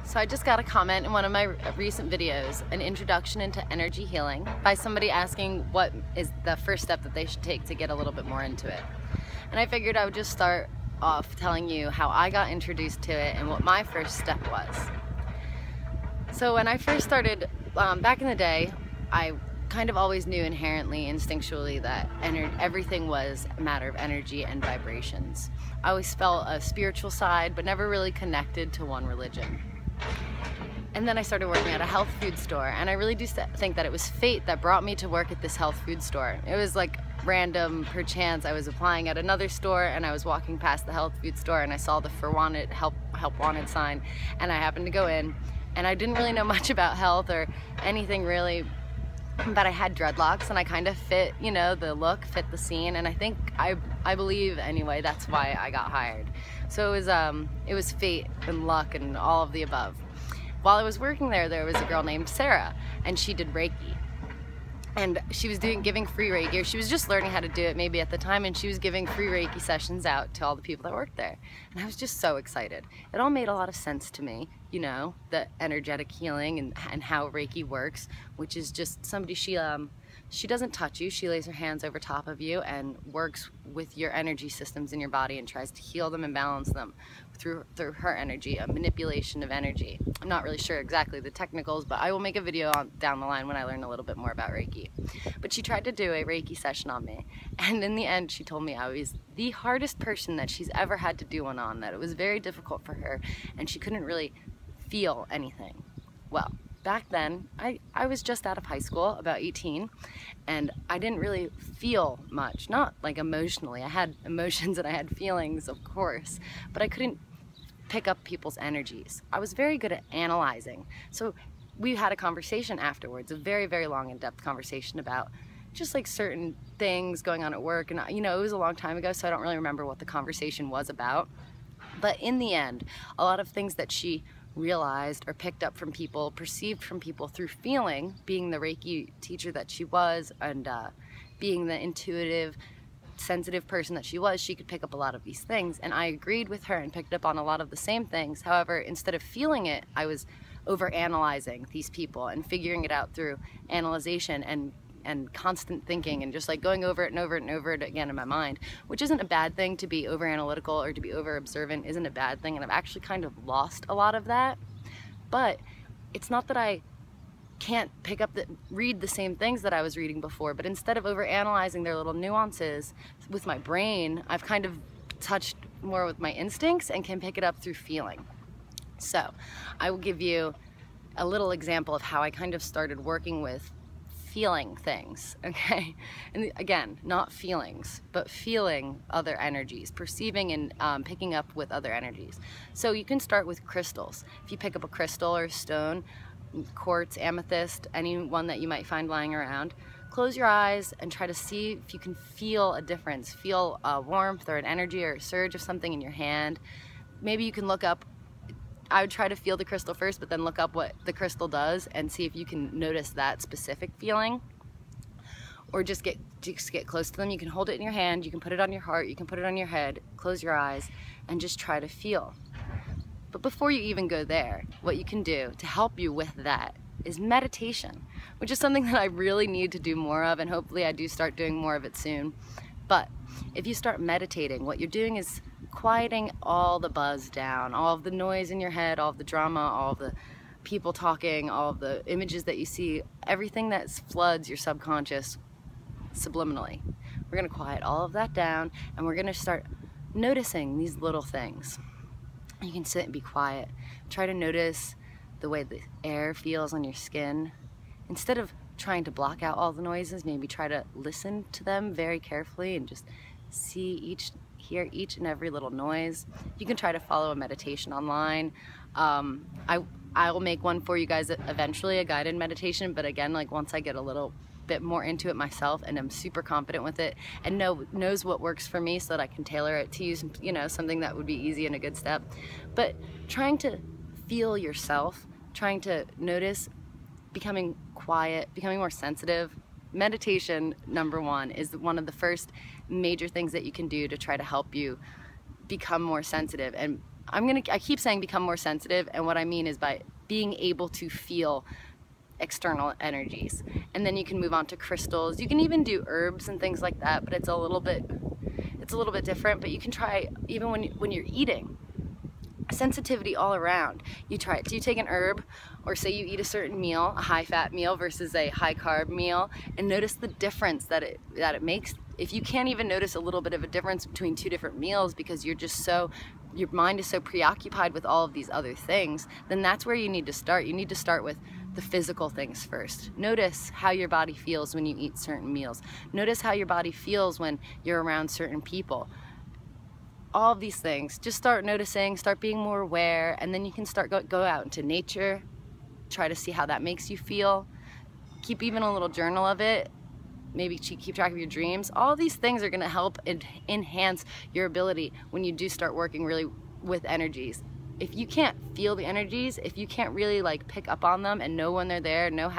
So I just got a comment in one of my recent videos, an introduction into energy healing, by somebody asking what is the first step that they should take to get a little bit more into it. And I figured I would just start off telling you how I got introduced to it and what my first step was. So when I first started, back in the day, I kind of always knew inherently, instinctually, that everything was a matter of energy and vibrations. I always felt a spiritual side, but never really connected to one religion. And then I started working at a health food store, and I really do think that it was fate that brought me to work at this health food store. It was like random, perchance. I was applying at another store, and I was walking past the health food store, and I saw the for wanted help wanted sign, and I happened to go in, and I didn't really know much about health or anything really, but I had dreadlocks, and I kind of fit, you know, the look, fit the scene, and I think, I believe anyway, that's why I got hired. So it was fate and luck and all of the above. While I was working there, there was a girl named Sarah, and she did Reiki. And she was giving free Reiki, or she was just learning how to do it maybe at the time, and she was giving free Reiki sessions out to all the people that worked there. And I was just so excited. It all made a lot of sense to me, you know, the energetic healing and how Reiki works, which is just somebody, she doesn't touch you, she lays her hands over top of you and works with your energy systems in your body and tries to heal them and balance them through her energy, a manipulation of energy. I'm not really sure exactly the technicals, but I will make a video down the line when I learn a little bit more about Reiki. But she tried to do a Reiki session on me, and in the end she told me I was the hardest person that she's ever had to do one on, that it was very difficult for her and she couldn't really feel anything. Well, back then, I was just out of high school, about 18, and I didn't really feel much, not like emotionally. I had emotions and I had feelings, of course, but I couldn't pick up people's energies. I was very good at analyzing. So we had a conversation afterwards, a very, very long, in-depth conversation about just like certain things going on at work, and you know, it was a long time ago, so I don't really remember what the conversation was about. But in the end, a lot of things that she realized or picked up from people, perceived from people through feeling, being the Reiki teacher that she was, and being the intuitive, sensitive person that she was, she could pick up a lot of these things, and I agreed with her and picked up on a lot of the same things. However, instead of feeling it, I was over-analyzing these people and figuring it out through analyzation and constant thinking, and just like going over it and over it and over it again in my mind, which isn't a bad thing. To be over analytical or to be over observant isn't a bad thing, and I've actually kind of lost a lot of that. But it's not that I can't read the same things that I was reading before, but instead of over analyzing their little nuances with my brain, I've kind of touched more with my instincts and can pick it up through feeling. So I will give you a little example of how I kind of started working with feeling things, okay? And again, not feelings, but feeling other energies, perceiving and picking up with other energies. So you can start with crystals. If you pick up a crystal or a stone, quartz, amethyst, any one that you might find lying around, close your eyes and try to see if you can feel a difference, feel a warmth or an energy or a surge of something in your hand. Maybe you can look up, I would try to feel the crystal first, but then look up what the crystal does and see if you can notice that specific feeling. Or just get close to them. You can hold it in your hand, you can put it on your heart, you can put it on your head, close your eyes, and just try to feel. But before you even go there, what you can do to help you with that is meditation, which is something that I really need to do more of, and hopefully I do start doing more of it soon. But if you start meditating, what you're doing is quieting all the buzz down, all of the noise in your head, all of the drama, all of the people talking, all of the images that you see, everything that floods your subconscious subliminally. We're going to quiet all of that down, and we're going to start noticing these little things. You can sit and be quiet. Try to notice the way the air feels on your skin. Instead of trying to block out all the noises, maybe try to listen to them very carefully and just hear each and every little noise. You can try to follow a meditation online. I will make one for you guys eventually, a guided meditation, but again, like once I get a little bit more into it myself and I'm super confident with it and knows what works for me so that I can tailor it to use, you know, something that would be easy and a good step. But trying to feel yourself, trying to notice, becoming quiet, becoming more sensitive. Meditation, number one, is one of the first major things that you can do to try to help you become more sensitive and I keep saying become more sensitive, and what I mean is by being able to feel external energies. And then you can move on to crystals. You can even do herbs and things like that, but it's a little bit different. But you can try even when you're eating. Sensitivity all around. You try it. Do you take an herb, or say you eat a certain meal, a high-fat meal versus a high-carb meal, and notice the difference that it makes. If you can't even notice a little bit of a difference between two different meals because your mind is so preoccupied with all of these other things, then that's where you need to start. You need to start with the physical things first. Notice how your body feels when you eat certain meals. Notice how your body feels when you're around certain people. All of these things, just start noticing, start being more aware, and then you can start go out into nature, try to see how that makes you feel. Keep even a little journal of it. Maybe keep track of your dreams. All these things are going to help enhance your ability when you do start working really with energies. If you can't feel the energies, if you can't really like pick up on them and know when they're there, know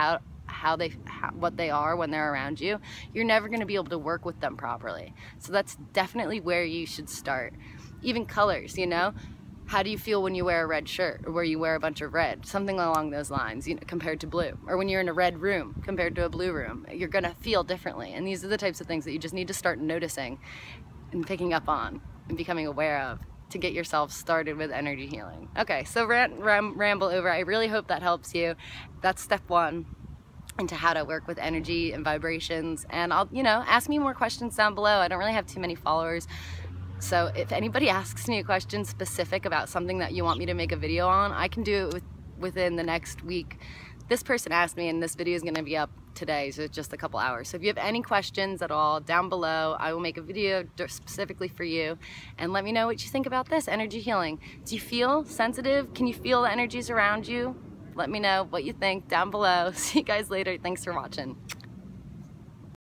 what they are when they're around you, you're never going to be able to work with them properly. So that's definitely where you should start. Even colors, you know, how do you feel when you wear a red shirt, or where you wear a bunch of red, something along those lines, you know, compared to blue, or when you're in a red room compared to a blue room, you're going to feel differently. And these are the types of things that you just need to start noticing and picking up on and becoming aware of to get yourself started with energy healing. Okay, so ramble over. I really hope that helps you. That's step one into how to work with energy and vibrations. And I'll, you know, ask me more questions down below. I don't really have too many followers. So if anybody asks me a question specific about something that you want me to make a video on, I can do it within the next week. This person asked me, and this video is gonna be up today, so it's just a couple hours. So if you have any questions at all, down below, I will make a video specifically for you, and let me know what you think about this energy healing. Do you feel sensitive? Can you feel the energies around you? Let me know what you think down below. See you guys later. Thanks for watching.